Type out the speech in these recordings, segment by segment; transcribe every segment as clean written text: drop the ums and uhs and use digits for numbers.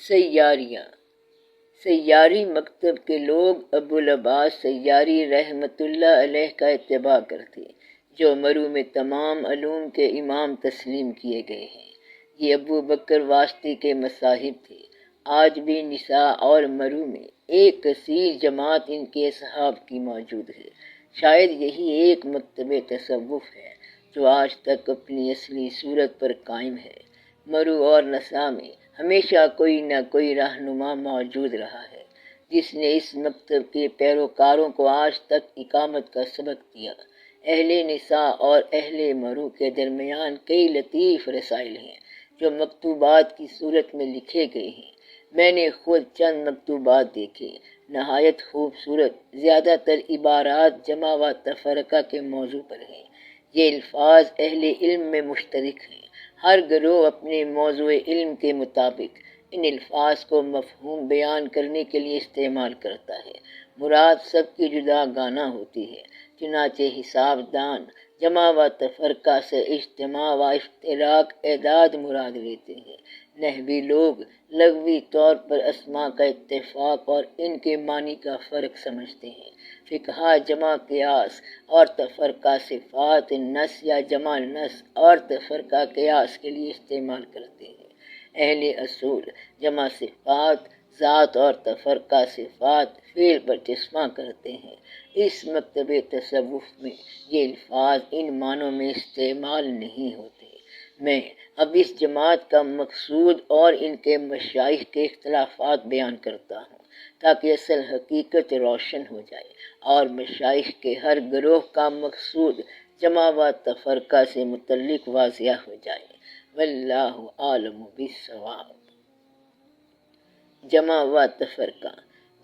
سیاریاں۔ سیاری مکتب کے لوگ ابو العباس سیاری رحمۃ اللہ علیہ کا اتباع کرتے، جو مرو میں تمام علوم کے امام تسلیم کیے گئے ہیں۔ یہ ابو بکر واسطی کے مصاحب تھے۔ آج بھی نساء اور مرو میں ایک کثیر جماعت ان کے اصحاب کی موجود ہے۔ شاید یہی ایک مکتب تصوف ہے جو آج تک اپنی اصلی صورت پر قائم ہے۔ مرو اور نساء میں ہمیشہ کوئی نہ کوئی رہنما موجود رہا ہے، جس نے اس مکتب کے پیروکاروں کو آج تک اقامت کا سبق دیا۔ اہل نساء اور اہل مرو کے درمیان کئی لطیف رسائل ہیں جو مکتوبات کی صورت میں لکھے گئے ہیں۔ میں نے خود چند مکتوبات دیکھے، نہایت خوبصورت، زیادہ تر عبارات جمع و تفرقہ کے موضوع پر ہیں۔ یہ الفاظ اہل علم میں مشترک ہیں۔ ہر گروہ اپنے موضوع علم کے مطابق ان الفاظ کو مفہوم بیان کرنے کے لیے استعمال کرتا ہے۔ مراد سب کی جدا گانا ہوتی ہے، چنانچہ حساب دان جمع و تفرقہ سے اجتماع و اشتراک اعداد مراد لیتے ہیں۔ نحوی لوگ لغوی طور پر اسماء کا اتفاق اور ان کے معنی کا فرق سمجھتے ہیں۔ فقہا جمع قیاس اور تفرقہ صفات نس یا جمع نس اور تفرقہ قیاس کے لیے استعمال کرتے ہیں۔ اہل اصول جمع صفات ذات اور تفرقہ صفات فعل پر چشمہ کرتے ہیں۔ اس مکتب تصوف میں یہ الفاظ ان معنوں میں استعمال نہیں ہوتے۔ میں اب اس جماعت کا مقصود اور ان کے مشائخ کے اختلافات بیان کرتا ہوں تاکہ اصل حقیقت روشن ہو جائے اور مشائخ کے ہر گروہ کا مقصود جمع و تفرقہ سے متعلق واضح ہو جائے۔ واللہ عالم بالصواب۔ جمع و تفرقہ۔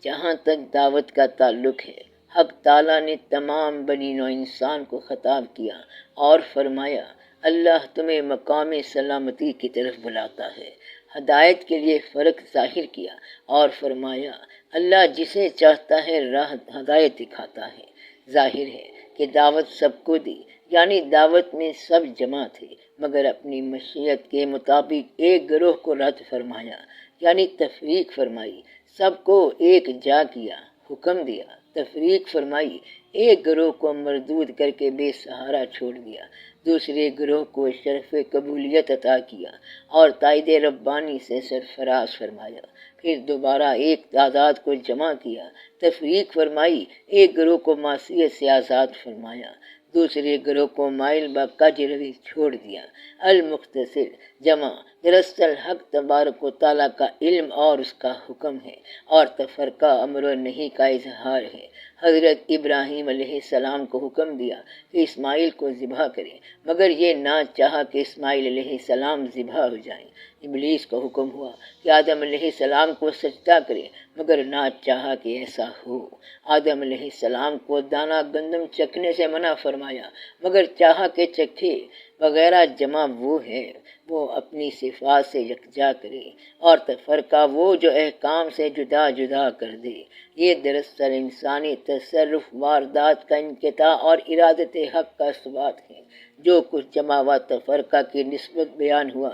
جہاں تک دعوت کا تعلق ہے، حق تعالیٰ نے تمام بنی نوع انسان کو خطاب کیا اور فرمایا، اللہ تمہیں مقام سلامتی کی طرف بلاتا ہے۔ ہدایت کے لیے فرق ظاہر کیا اور فرمایا، اللہ جسے چاہتا ہے راہ ہدایت دکھاتا ہے۔ ظاہر ہے کہ دعوت سب کو دی، یعنی دعوت میں سب جمع تھے، مگر اپنی مشیت کے مطابق ایک گروہ کو رد فرمایا، یعنی تفریق فرمائی۔ سب کو ایک جا کیا، حکم دیا۔ تفریق فرمائی، ایک گروہ کو مردود کر کے بے سہارا چھوڑ دیا، دوسرے گروہ کو شرف قبولیت عطا کیا اور تائید ربانی سے سرفراز فرمایا۔ پھر دوبارہ ایک تعداد کو جمع کیا، تفریق فرمائی، ایک گروہ کو معصیت سے آزاد فرمایا، دوسرے گروہ کو مائل بکج روی چھوڑ دیا۔ المختصر جمع دراصل حق تبارک و تعالیٰ کا علم اور اس کا حکم ہے، اور تفرقہ امر و نہی کا اظہار ہے۔ حضرت ابراہیم علیہ السلام کو حکم دیا کہ اسماعیل کو ذبح کریں، مگر یہ نہ چاہا کہ اسماعیل علیہ السلام ذبح ہو جائیں۔ ابلیس کو حکم ہوا کہ آدم علیہ السلام کو سجدہ کریں، مگر نہ چاہا کہ ایسا ہو۔ آدم علیہ السلام کو دانہ گندم چکھنے سے منع فرمایا، مگر چاہا کہ چکھے۔ وغیرہ جمع وہ ہے وہ اپنی صفات سے یکجا کرے، اور تفرقہ وہ جو احکام سے جدا جدا کر دے۔ یہ دراصل انسانی تصرف واردات کا انقطاع اور ارادت حق کا اثبات ہے۔ جو کچھ جمع و تفرقہ کی نسبت بیان ہوا،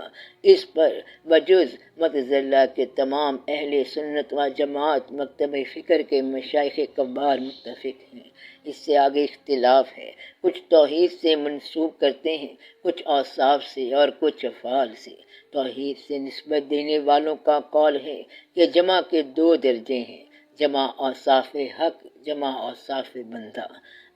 اس پر بجز معتزلہ کے تمام اہل سنت و جماعت مکتب فکر کے مشائخ کبار متفق ہیں۔ اس سے آگے اختلاف ہے، کچھ توحید سے منسوب کرتے ہیں، کچھ اوصاف سے اور کچھ افعال سے۔ توحید سے نسبت دینے والوں کا قول ہے کہ جمع کے دو درجے ہیں، جمع اوصاف حق، جمع اوصاف بندہ۔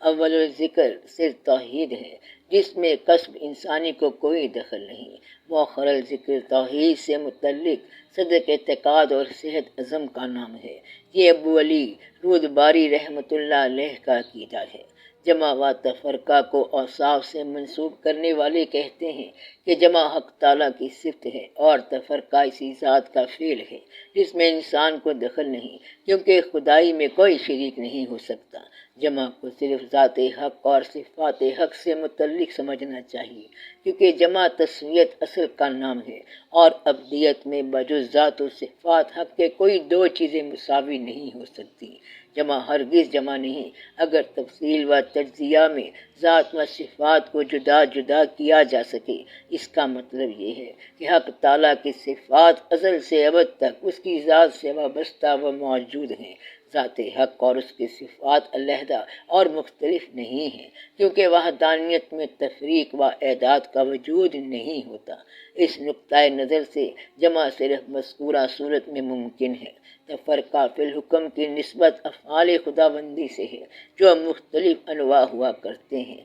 اول ذکر صرف توحید ہے، جس میں قصب انسانی کو کوئی دخل نہیں۔ مؤخر ذکر توحید سے متعلق صدق اعتقاد اور صحت عزم کا نام ہے۔ یہ ابو علی رودباری رحمۃ اللہ علیہ کا عقیدہ ہے۔ جمع و تفرقہ کو اوصاف سے منسوب کرنے والے کہتے ہیں کہ جمع حق تعالیٰ کی صفت ہے اور تفرقہ اسی ذات کا فعل ہے، جس میں انسان کو دخل نہیں، کیونکہ خدائی میں کوئی شریک نہیں ہو سکتا۔ جمع کو صرف ذات حق اور صفات حق سے متعلق سمجھنا چاہیے، کیونکہ جمع تسویت اصل کا نام ہے، اور ابدیت میں بجز ذات و صفات حق کے کوئی دو چیزیں مساوی نہیں ہو سکتی۔ جمع ہرگز جمع نہیں۔ اگر تفصیل و تجزیہ میں ذات و صفات کو جدا جدا کیا جا سکے، اس کا مطلب یہ ہے کہ حق تعالیٰ کی صفات ازل سے ابد تک اس کی ذات سے وابستہ و موجود ہیں۔ ذات حق اور اس کی صفات علیحدہ اور مختلف نہیں ہیں، کیونکہ وحدانیت میں تفریق و اعداد کا وجود نہیں ہوتا۔ اس نقطۂ نظر سے جمع صرف مذکورہ صورت میں ممکن ہے۔ تفرقہ فی الحکم کی نسبت افعال خداوندی سے ہے جو مختلف انواع ہوا کرتے ہیں۔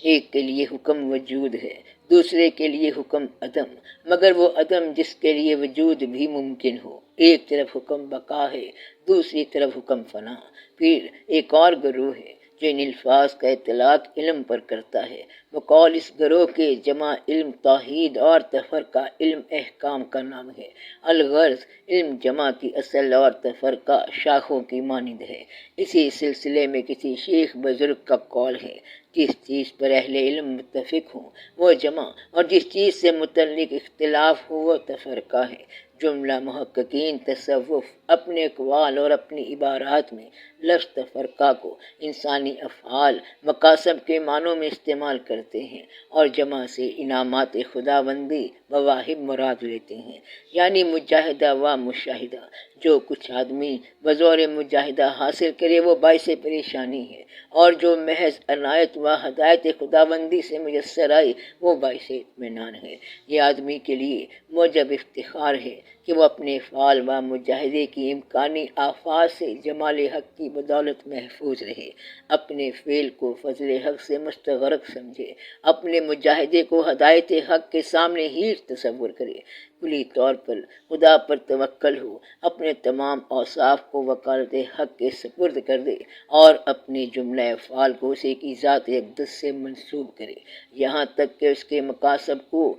ایک کے لیے حکم وجود ہے، دوسرے کے لیے حکم عدم، مگر وہ عدم جس کے لیے وجود بھی ممکن ہو۔ ایک طرف حکم بقا ہے، دوسری طرف حکم فنا۔ پھر ایک اور گروہ ہے جو ان الفاظ کا اطلاق علم پر کرتا ہے۔ بقول اس گروہ کے جمع علم توحید اور تفرقہ علم احکام کا نام ہے۔ الغرض علم جمع کی اصل اور تفرقہ شاخوں کی مانند ہے۔ اسی سلسلے میں کسی شیخ بزرگ کا قول ہے، جس چیز پر اہل علم متفق ہوں وہ جمع، اور جس چیز سے متعلق اختلاف ہو وہ تفرقہ ہے۔ جملہ محققین تصوف اپنے اقوال اور اپنی عبارات میں لفظ تفرقہ کو انسانی افعال مقاصد کے معنوں میں استعمال کرتے ہیں، اور جمع سے انعامات خداوندی مواہب مراد لیتے ہیں، یعنی مجاہدہ و مشاہدہ۔ جو کچھ آدمی بطور مجاہدہ حاصل کرے وہ باعث پریشانی ہے، اور جو محض عنایت و ہدایت خداوندی سے میسر آئی وہ باعث اطمینان ہے۔ یہ آدمی کے لیے موجب افتخار ہے کہ وہ اپنے فعال و مجاہدے کی امکانی آفات سے جمال حق کی بدولت محفوظ رہے، اپنے فعل کو فضل حق سے مستغرق سمجھے، اپنے مجاہدے کو ہدایت حق کے سامنے ہیچ تصور کرے، کلی طور پر خدا پر توکل ہو، اپنے تمام اوصاف کو وکالت حق کے سپرد کر دے، اور اپنے جملہ افعال کو اسی کی ذات اقدس سے منسوب کرے، یہاں تک کہ اس کے مقاصد کو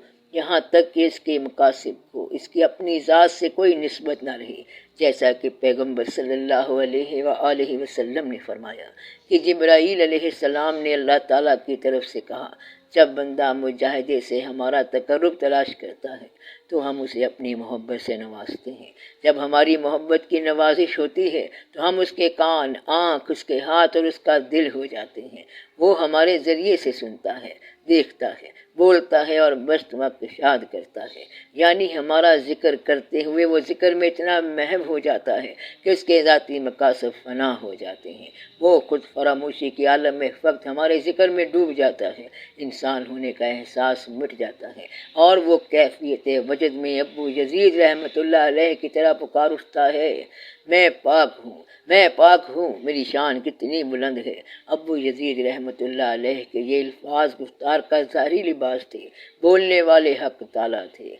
اس کی اپنی ذات سے کوئی نسبت نہ رہے، جیسا کہ پیغمبر صلی اللہ علیہ وآلہ وسلم نے فرمایا کہ جبرائیل علیہ السلام نے اللہ تعالیٰ کی طرف سے کہا، جب بندہ مجاہدے سے ہمارا تقرب تلاش کرتا ہے تو ہم اسے اپنی محبت سے نوازتے ہیں، جب ہماری محبت کی نوازش ہوتی ہے تو ہم اس کے کان، آنکھ، اس کے ہاتھ اور اس کا دل ہو جاتے ہیں۔ وہ ہمارے ذریعے سے سنتا ہے، دیکھتا ہے، بولتا ہے اور بست و کشاد کرتا ہے، یعنی ہمارا ذکر کرتے ہوئے وہ ذکر میں اتنا محو ہو جاتا ہے کہ اس کے ذاتی مقاصد فنا ہو جاتے ہیں۔ وہ خود فراموشی کے عالم میں وقت ہمارے ذکر میں ڈوب جاتا ہے، انسان ہونے کا احساس مٹ جاتا ہے، اور وہ کیفیت وجد میں ابو یزید رحمۃ اللہ علیہ کی طرح پکار اٹھتا ہے، میں پاک ہوں، میں پاک ہوں، میری شان کتنی بلند ہے۔ ابو یزید رحمۃ اللہ علیہ کے یہ الفاظ گفتار کا ظاہری لباس تھے، بولنے والے حق تعالیٰ تھے۔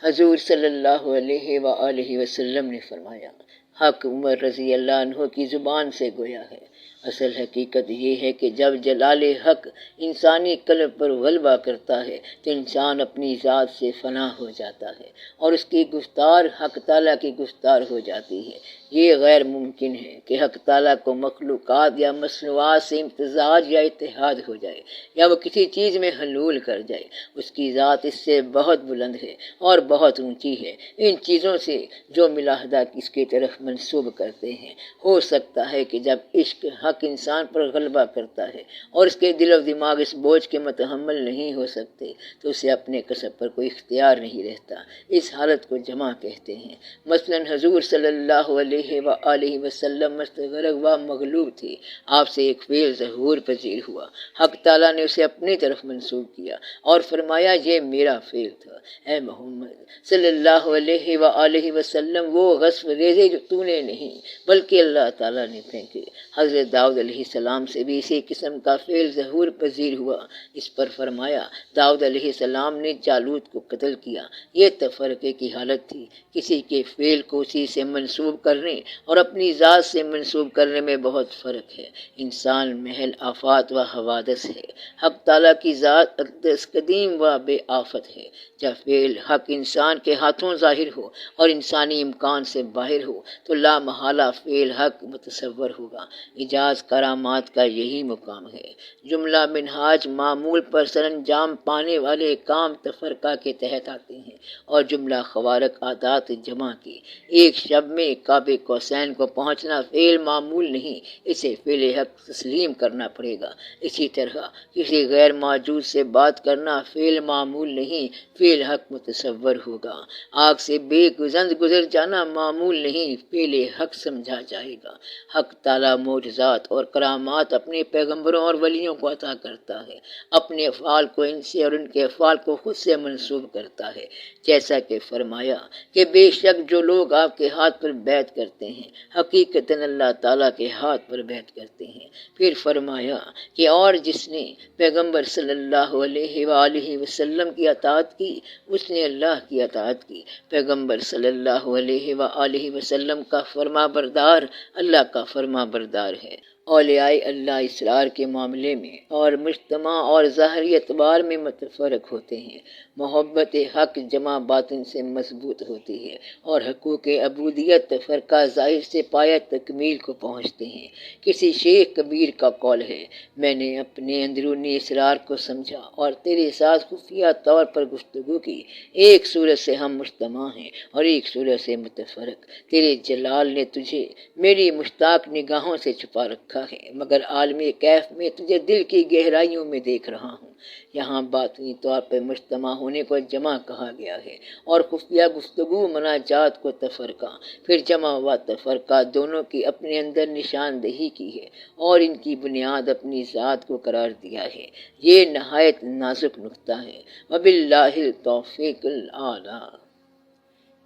حضور صلی اللہ علیہ وآلہ وسلم نے فرمایا، حق عمر رضی اللہ عنہ کی زبان سے گویا ہے۔ اصل حقیقت یہ ہے کہ جب جلال حق انسانی قلب پر غلبہ کرتا ہے تو انسان اپنی ذات سے فنا ہو جاتا ہے، اور اس کی گفتار حق تعالیٰ کی گفتار ہو جاتی ہے۔ یہ غیر ممکن ہے کہ حق تعالیٰ کو مخلوقات یا مصنوعات سے امتزاج یا اتحاد ہو جائے، یا وہ کسی چیز میں حلول کر جائے۔ اس کی ذات اس سے بہت بلند ہے اور بہت اونچی ہے۔ ان چیزوں سے جو ملاحدہ اس کی طرف منسوب کرتے ہیں، ہو سکتا ہے کہ جب عشق حق انسان پر غلبہ کرتا ہے اور اس کے دل و دماغ اس بوجھ کے متحمل نہیں ہو سکتے تو اسے اپنے کسب پر کوئی اختیار نہیں رہتا۔ اس حالت کو جمع کہتے ہیں۔ مثلا حضور صلی اللہ علیہ وآلہ وسلم مستغرق و مغلوب تھے، آپ سے ایک فعل ظہور پذیر ہوا، حق تعالیٰ نے اسے اپنی طرف منسوب کیا اور فرمایا یہ میرا فعل تھا۔ اے محمد صلی اللہ علیہ وآلہ وسلم، وہ غصب ریزے جو تو نے نہیں بلکہ اللہ تعالیٰ نے پھینکے۔ حضرت داؤد علیہ السلام سے بھی اسی قسم کا فعل ظہور پذیر ہوا۔ اس پر فرمایا، داؤد علیہ السلام نے جالوت کو قتل کیا۔ یہ تفرقے کی حالت تھی۔ کسی کے فعل کو اسی سے منسوب کرنے اور اپنی ذات سے منسوب کرنے میں بہت فرق ہے۔ انسان محل آفات و حوادث ہے، حق تعالیٰ کی ذات اقدس قدیم و بے آفت ہے۔ جب فعل حق انسان کے ہاتھوں ظاہر ہو اور انسانی امکان سے باہر ہو تو لا محالہ فعل حق متصور ہوگا۔ اعجاز کرامات کا یہی مقام ہے۔ جملہ منہاج معمول پر سر انجام پانے والے کام تفرقہ کے تحت آتے ہیں، اور جملہ خوارق عادات جمع کی ایک شب میں قاب قوسین کو پہنچنا فعل معمول نہیں، اسے فعل حق تسلیم کرنا پڑے گا۔ اسی طرح کسی غیر موجود سے بات کرنا فعل معمول نہیں، فعل حق متصور ہوگا۔ آگ سے بے گزند گزر جانا معمول نہیں، فعل حق سمجھا جائے گا۔ حق تعالیٰ معجزات اور کرامات اپنے پیغمبروں اور ولیوں کو عطا کرتا ہے، اپنے افعال کو ان سے اور ان کے افعال کو خود سے منسوب کرتا ہے، جیسا کہ فرمایا کہ بے شک جو لوگ آپ کے ہاتھ پر بیعت کرتے ہیں حقیقتاً اللہ تعالیٰ کے ہاتھ پر بیعت کرتے ہیں۔ پھر فرمایا کہ اور جس نے پیغمبر صلی اللہ علیہ وآلہ وسلم کی اطاعت کی اس نے اللہ کی اطاعت کی۔ پیغمبر صلی اللہ علیہ وآلہ وسلم کا فرما بردار اللہ کا فرما بردار ہے۔ اولیاء اللہ اسرار کے معاملے میں اور مجتمع اور ظاہری اعتبار میں متفرق ہوتے ہیں۔ محبت حق جمع باطن سے مضبوط ہوتی ہے، اور حقوق عبودیت فرقہ ظاہر سے پایہ تکمیل کو پہنچتے ہیں۔ کسی شیخ کبیر کا قول ہے، میں نے اپنے اندرونی اسرار کو سمجھا اور تیرے ساتھ خفیہ طور پر گفتگو کی۔ ایک صورت سے ہم مجتمع ہیں اور ایک صورت سے متفرق۔ تیرے جلال نے تجھے میری مشتاق نگاہوں سے چھپا رکھا ہے، مگر عالم کیف میں تجھے دل کی گہرائیوں میں دیکھ رہا ہوں۔ یہاں باطنی طور پر مجتمع ہونے کو جمع کہا گیا ہے، اور خفیہ گفتگو مناجات کو تفرقہ۔ پھر جمع و تفرقہ دونوں کی اپنے اندر نشاندہی کی ہے، اور ان کی بنیاد اپنی ذات کو قرار دیا ہے۔ یہ نہایت نازک نقطہ ہے۔ وباللہ التوفیق الاعلیٰ۔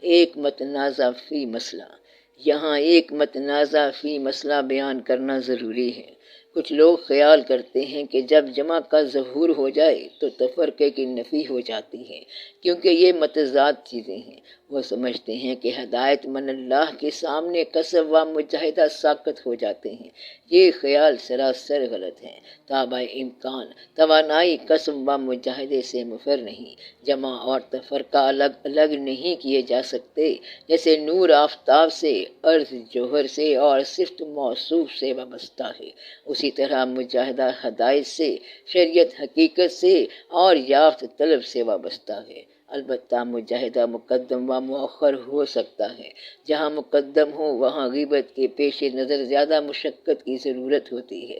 ایک متنازع فی مسئلہ۔ یہاں ایک متنازع فی مسئلہ بیان کرنا ضروری ہے۔ کچھ لوگ خیال کرتے ہیں کہ جب جمع کا ظہور ہو جائے تو تفرقے کی نفی ہو جاتی ہے، کیونکہ یہ متضاد چیزیں ہیں۔ وہ سمجھتے ہیں کہ ہدایت من اللہ کے سامنے کسب و مجاہدہ ساقط ہو جاتے ہیں۔ یہ خیال سراسر غلط ہے۔ تابع امکان توانائی کسب و مجاہدے سے مفر نہیں۔ جمع اور تفرقہ الگ الگ نہیں کیے جا سکتے، جیسے نور آفتاب سے، ارض جوہر سے اور صفت موصوف سے وابستہ ہے، اسی طرح مجاہدہ ہدایت سے، شریعت حقیقت سے اور یافت طلب سے وابستہ ہے۔ البتہ مجاہدہ مقدم و مؤخر ہو سکتا ہے۔ جہاں مقدم ہو وہاں غیبت کے پیش نظر زیادہ مشقت کی ضرورت ہوتی ہے۔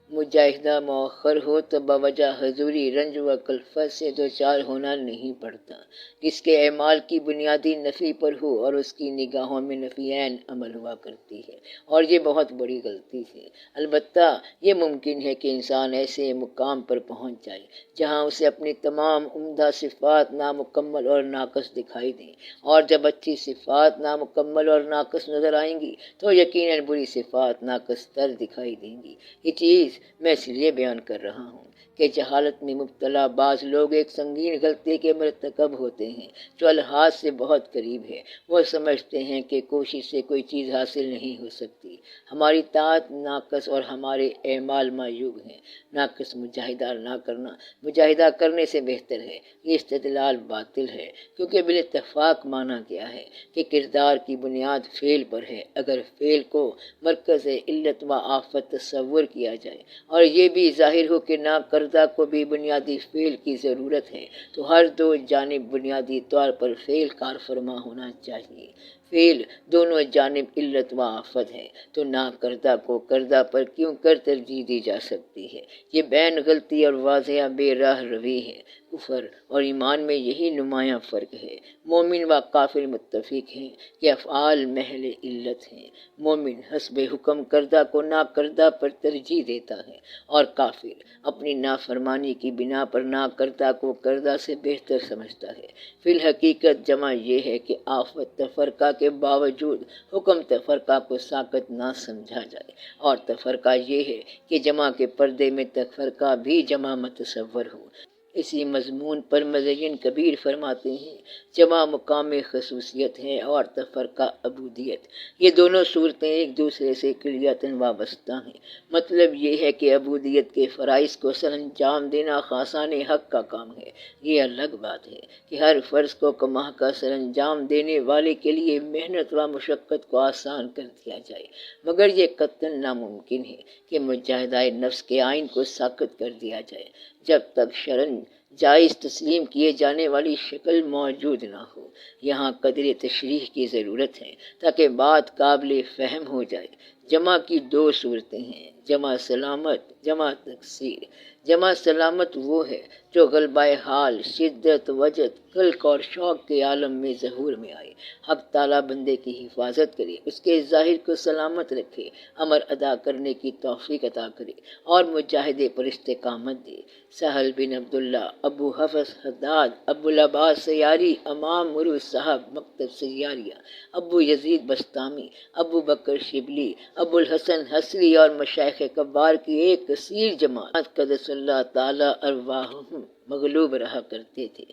مجاہدہ مؤخر ہو تو بوجہ حضوری رنج و کلفت سے دوچار ہونا نہیں پڑتا۔ جس کے اعمال کی بنیادی نفی پر ہو اور اس کی نگاہوں میں نفی عین عمل ہوا کرتی ہے، اور یہ بہت بڑی غلطی ہے۔ البتہ یہ ممکن ہے کہ انسان ایسے مقام پر پہنچ جائے جہاں اسے اپنی تمام عمدہ صفات نامکمل اور ناقص دکھائی دیں، اور جب اچھی صفات نامکمل اور ناقص نظر آئیں گی تو یقیناً بری صفات ناقص تر دکھائی دیں گی۔ یہ چیز میں اس لیے بیان کر رہا ہوں کہ جہالت میں مبتلا بعض لوگ ایک سنگین غلطی کے مرتکب ہوتے ہیں جو الحاظ سے بہت قریب ہے۔ وہ سمجھتے ہیں کہ کوشش سے کوئی چیز حاصل نہیں ہو سکتی، ہماری طاعت ناقص اور ہمارے اعمال معیوب ہیں۔ ناقص مجاہدہ نہ کرنا مجاہدہ کرنے سے بہتر ہے۔ یہ استدلال باطل ہے، کیونکہ بالاتفاق مانا گیا ہے کہ کردار کی بنیاد فعل پر ہے۔ اگر فعل کو مرکز علت و آفت تصور کیا جائے اور یہ بھی ظاہر ہو کہ نہ کردہ کو بھی بنیادی فعل کی ضرورت ہے، تو ہر دو جانب بنیادی طور پر فعل کار فرما ہونا چاہیے۔ فعل دونوں جانب علت و آفت ہے، تو نہ کردہ کو کردہ پر کیوں کر ترجیح دی جا سکتی ہے؟ یہ بین غلطی اور واضح بے راہ روی ہے۔ کفر اور ایمان میں یہی نمایاں فرق ہے۔ مومن و کافر متفق ہیں کہ افعال محل علت ہیں۔ مومن حسب حکم کردہ کو نہ کردہ پر ترجیح دیتا ہے، اور کافر اپنی نافرمانی کی بنا پر نہ کردہ کو کردہ سے بہتر سمجھتا ہے۔ فی الحقیقت جمع یہ ہے کہ آفت تفرقہ کے باوجود حکم تفرقہ کو ساقط نہ سمجھا جائے، اور تفرقہ یہ ہے کہ جمع کے پردے میں تفرقہ بھی جمع متصور ہو۔ اسی مضمون پر مزین کبیر فرماتے ہیں جمع مقام خصوصیت ہے اور تفرقہ عبودیت، یہ دونوں صورتیں ایک دوسرے سے کلیتاً وابستہ ہیں۔ مطلب یہ ہے کہ عبودیت کے فرائض کو سر انجام دینا خاصان حق کا کام ہے۔ یہ الگ بات ہے کہ ہر فرض کو کماہ کا سر انجام دینے والے کے لیے محنت و مشقت کو آسان کر دیا جائے، مگر یہ قطعاً ناممکن ہے کہ مجاہدہ نفس کے آئین کو ساقط کر دیا جائے جب تک شرعاً جائز تسلیم کیے جانے والی شکل موجود نہ ہو۔ یہاں قدر تشریح کی ضرورت ہے تاکہ بات قابل فہم ہو جائے۔ جمع کی دو صورتیں ہیں، جمع سلامت، جمع تکثیر۔ جمع سلامت وہ ہے جو غلبہ حال، شدت، وجد، خلق اور شوق کے عالم میں ظہور میں آئے۔ حق تعالیٰ بندے کی حفاظت کرے، اس کے ظاہر کو سلامت رکھے، امر ادا کرنے کی توفیق عطا کرے اور مجاہدے پر استقامت دے۔ سہل بن عبداللہ، ابو حفص حداد، ابو العباس سیاری، امام مرو صاحب مکتب سیاریہ، ابو یزید بستامی، ابو بکر شبلی، ابو الحسن حسری اور مشائخ کبار کی ایک کثیر جماعت قدس اللہ تعالی ارواحہم مغلوب رہا کرتے تھے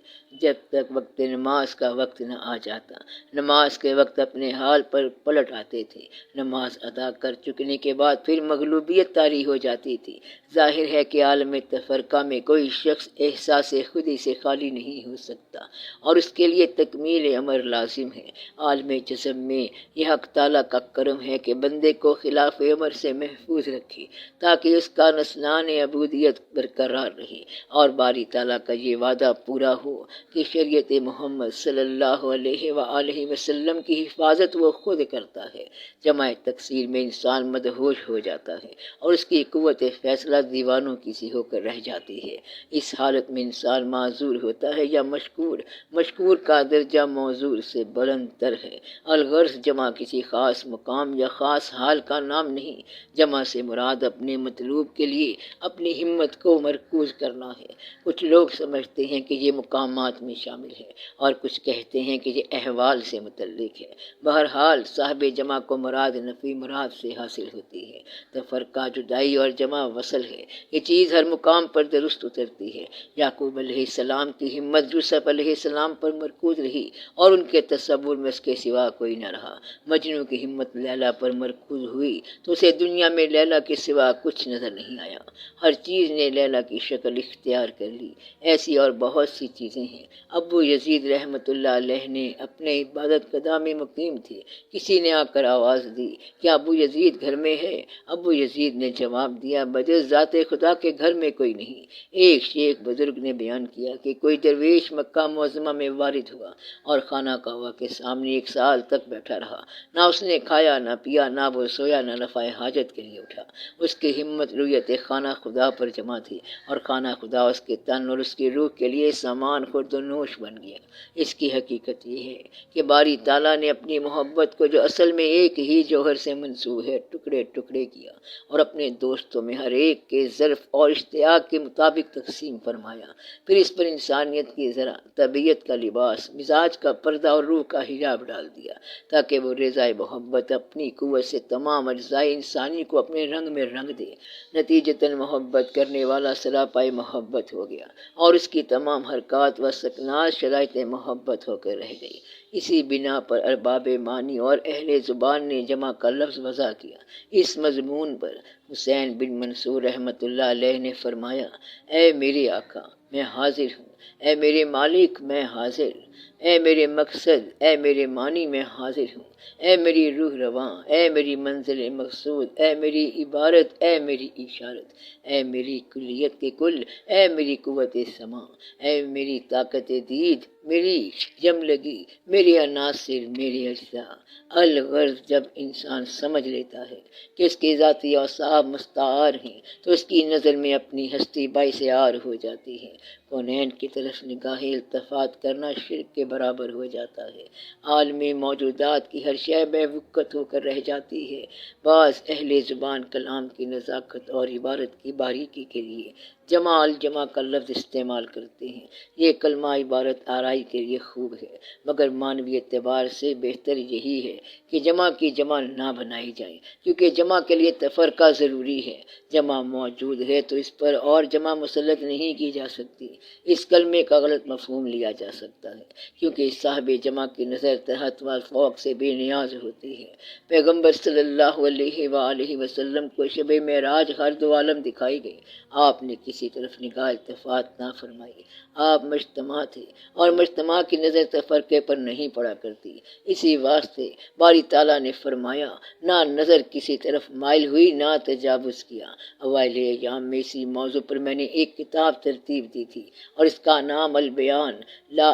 جب تک وقت نماز کا وقت نہ آ جاتا۔ نماز کے وقت اپنے حال پر پلٹ آتے تھے، نماز ادا کر چکنے کے بعد پھر مغلوبیت طاری ہو جاتی تھی۔ ظاہر ہے کہ عالم تفرقہ میں کوئی شخص احساس خودی سے خالی نہیں ہو سکتا اور اس کے لیے تکمیل امر لازم ہے۔ عالم جسم میں یہ حق تعالیٰ کا کرم ہے کہ بندے کو خلاف امر سے محفوظ رکھے تاکہ اس کا نسلان عبودیت برقرار رہے، اور باری تعالیٰ کا یہ وعدہ پورا ہو کہ شریعت محمد صلی اللہ علیہ وآلہ وسلم کی حفاظت وہ خود کرتا ہے۔ جمع تکثیر میں انسان مدہوش ہو جاتا ہے اور اس کی قوت فیصلہ دیوانوں کی سی ہو کر رہ جاتی ہے۔ اس حالت میں انسان معذور ہوتا ہے یا مشکور۔ مشکور کا درجہ معذور سے بلند تر ہے۔ الغرض جمع کسی خاص مقام یا خاص حال کا نام نہیں، جمع سے مراد اپنے مطلوب کے لیے اپنی ہمت کو مرکوز کرنا ہے۔ کچھ لوگ سمجھتے ہیں کہ یہ مقامات میں شامل ہے اور کچھ کہتے ہیں کہ یہ احوال سے متعلق ہے۔ بہرحال صاحب جمع کو مراد نفی مراد سے حاصل ہوتی ہے۔ تفرقہ جدائی اور جمع وصل ہے، یہ چیز ہر مقام پر درست اترتی ہے۔ یعقوب علیہ السلام کی ہمت یوسف علیہ السلام پر مرکوز رہی اور ان کے تصور میں اس کے سوا کوئی نہ رہا۔ مجنوں کی ہمت لیلا پر مرکوز ہوئی تو اسے دنیا میں لیلا کے سوا کچھ نظر نہیں آیا، ہر چیز نے لیلا کی شکل اختیار کر لی۔ ایسی اور بہت سی چیزیں ہیں۔ ابو یزید رحمۃ اللہ علیہ نے اپنے عبادت گاہ میں مقیم تھے، کسی نے آ کر آواز دی کہ ابو یزید گھر میں ہے؟ ابو یزید نے جواب دیا بجز ذات خدا کے گھر میں کوئی نہیں۔ ایک شیخ بزرگ نے بیان کیا کہ کوئی درویش مکہ معظمہ میں وارد ہوا اور خانہ کعبہ کے سامنے 1 سال تک بیٹھا رہا، نہ اس نے کھایا نہ پیا، نہ وہ سویا، نہ رفع حاجت کے لیے اٹھا۔ اس کی ہمت رویت خانہ خدا پر جمع تھی اور خانہ خدا اس کے تن اور اس کی روح کے لیے سامان خورد و نوش بن گیا۔ اس کی حقیقت یہ ہے کہ باری تعالیٰ نے اپنی محبت کو جو اصل میں ایک ہی جوہر سے منسوب ہے ٹکڑے ٹکڑے کیا اور اپنے دوستوں میں ہر ایک کے ظرف اور اشتیاق کے مطابق تقسیم فرمایا۔ پھر اس پر انسانیت کی ذرا، طبیعت کا لباس، مزاج کا پردہ اور روح کا حجاب ڈال دیا تاکہ وہ رضا محبت اپنی قوت سے تمام اجزائے انسانی کو اپنے رنگ میں رنگ دے۔ نتیجتاً محبت کرنے والا سراپائے محبت ہو گیا اور اس کی تمام حرکات و سکنات شرائط محبت ہو کر رہ گئی۔ اسی بنا پر ارباب معنی اور اہل زبان نے جمع کا لفظ وضع کیا۔ اس مضمون پر حسین بن منصور رحمۃ اللہ علیہ نے فرمایا، اے میرے آقا میں حاضر ہوں، اے میرے مالک میں حاضر، اے میرے مقصد، اے میرے معنی میں حاضر ہوں، اے میری روح رواں، اے میری منزل مقصود، اے میری عبارت، اے میری اشارت، اے میری کلیت کے کل، اے میری قوت سماع، اے میری طاقت دید، میری جملگی، میرے عناصر، میرے اجزاء۔ الغرض جب انسان سمجھ لیتا ہے کہ اس کے ذاتی اوصاف مستعار ہیں تو اس کی نظر میں اپنی ہستی باعث عار ہو جاتی ہے۔ کونین کی طرف نگاہ التفات کرنا شرک کے برابر ہو جاتا ہے۔ عالم موجودات کی ہر شے بے وقت ہو کر رہ جاتی ہے۔ بعض اہل زبان کلام کی نزاکت اور عبارت کی باریکی کے لیے جمع الجمع کا لفظ استعمال کرتے ہیں۔ یہ کلمہ عبارت آرائی کے لیے خوب ہے، مگر معنوی اعتبار سے بہتر یہی ہے کہ جمع کی جمع نہ بنائی جائے، کیونکہ جمع کے لیے تفرقہ ضروری ہے۔ جمع موجود ہے تو اس پر اور جمع مسلط نہیں کی جا سکتی۔ اس کلمے کا غلط مفہوم لیا جا سکتا ہے، کیونکہ صاحب جمع کی نظر تحت و فوق سے بے نیاز ہوتی ہے۔ پیغمبر صلی اللہ علیہ وآلہ وسلم کو شب معراج ہر دو عالم دکھائی گئی، آپ نے کسی طرف نگاہ التفات نہ فرمائی۔ آپ مجتمع تھے اور مجتمع کی نظر تفرقے پر نہیں پڑا کرتی، اسی واسطے باری تعالیٰ نے فرمایا نہ نظر کسی طرف مائل ہوئی نہ تجاوز کیا۔ اوائل ایام میں اسی موضوع پر میں نے ایک کتاب ترتیب دی تھی اور اس کا نام البیان لا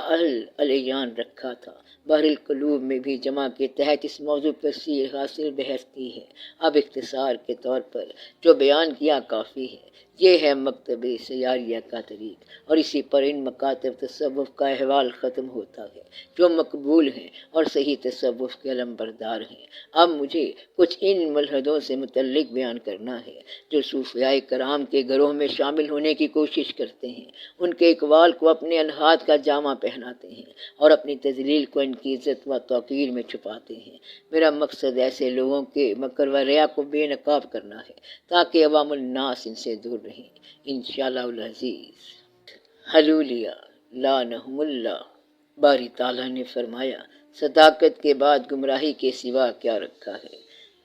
الیان رکھا تھا۔ بحر القلوب میں بھی جمع کے تحت اس موضوع پر حاصل بحث کی ہے۔ اب اختصار کے طور پر جو بیان کیا کافی ہے۔ یہ ہے مکتب سیاریہ کا طریق، اور اسی پر ان مکاتب تصوف کا احوال ختم ہوتا ہے جو مقبول ہیں اور صحیح تصوف کے علمبردار ہیں۔ اب مجھے کچھ ان ملحدوں سے متعلق بیان کرنا ہے جو صوفیاء کرام کے گروہ میں شامل ہونے کی کوشش کرتے ہیں، ان کے اقوال کو اپنے الحاد کا جامہ پہناتے ہیں اور اپنی تذلیل کو ان کی عزت و توقیر میں چھپاتے ہیں۔ میرا مقصد ایسے لوگوں کے مکر و ریا کو بے نقاب کرنا ہے تاکہ عوام الناس ان سے دور رہیں، انشاءاللہ العزیز۔ حلولیہ لعنہم اللہ۔ باری تعالیٰ نے فرمایا صداقت کے بعد گمراہی کے سوا کیا رکھا ہے؟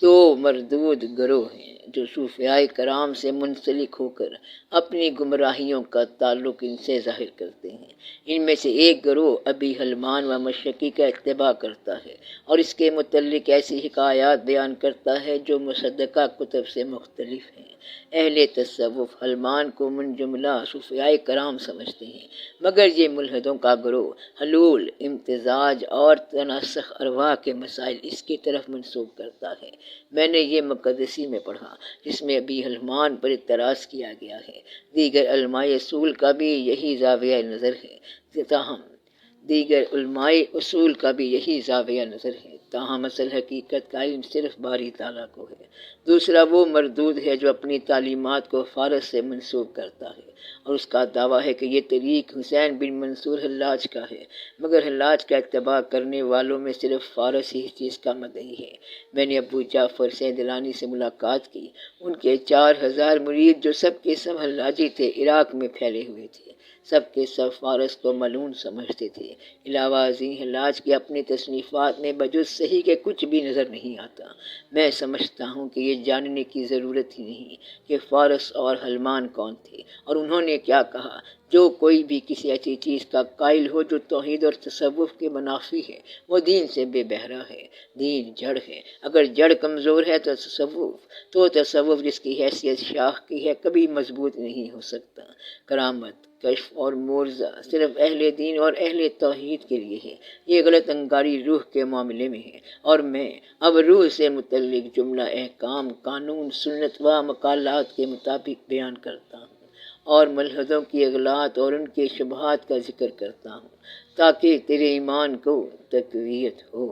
تو مردود گروہ ہیں جو صوفیاء کرام سے منسلک ہو کر اپنی گمراہیوں کا تعلق ان سے ظاہر کرتے ہیں۔ ان میں سے ایک گروہ ابی حلمان و مشکی کا اتباع کرتا ہے اور اس کے متعلق ایسی حکایات بیان کرتا ہے جو مصدقہ کتب سے مختلف ہیں۔ اہل تصوف حلمان کو من جملہ صوفیاء کرام سمجھتے ہیں، مگر یہ ملحدوں کا گروہ حلول، امتزاج اور تناسخ ارواح کے مسائل اس کی طرف منسوب کرتا ہے۔ میں نے یہ مقدسی میں پڑھا جس میں ابی حلمان پر اعتراض کیا گیا ہے۔ دیگر علماء اصول کا بھی یہی زاویہ نظر ہے، تاہم اصل حقیقت کا علم صرف باری تعالیٰ کو ہے۔ دوسرا وہ مردود ہے جو اپنی تعلیمات کو فارس سے منسوب کرتا ہے اور اس کا دعویٰ ہے کہ یہ طریق حسین بن منصور حلاج کا ہے، مگر حلاج کا اتباع کرنے والوں میں صرف فارس ہی اس چیز کا مدعی ہے۔ میں نے ابو جعفر سیدلانی سے ملاقات کی، ان کے 4000 مرید جو سب کے سب حلاجی تھے عراق میں پھیلے ہوئے تھے، سب کے سب فارس کو ملعون سمجھتے تھے۔ علاوہ ازیں حلاج کے اپنی تصنیفات میں بجز صحیح کے کچھ بھی نظر نہیں آتا۔ میں سمجھتا ہوں کہ یہ جاننے کی ضرورت ہی نہیں کہ فارس اور حلمان کون تھے اور انہوں نے کیا کہا۔ جو کوئی بھی کسی ایسی چیز کا قائل ہو جو توحید اور تصوف کے منافی ہے، وہ دین سے بے بہرا ہے۔ دین جڑ ہے، اگر جڑ کمزور ہے تو تصوف جس کی حیثیت شاخ کی ہے کبھی مضبوط نہیں ہو سکتا۔ کرامت، کشف اور معجزہ صرف اہل دین اور اہل توحید کے لیے ہے۔ یہ غلط انگاری روح کے معاملے میں ہے، اور میں اب روح سے متعلق جملہ احکام، قانون، سنت و مقالات کے مطابق بیان کرتا ہوں اور ملحدوں کی اغلاط اور ان کے شبہات کا ذکر کرتا ہوں تاکہ تیرے ایمان کو تقویت ہو۔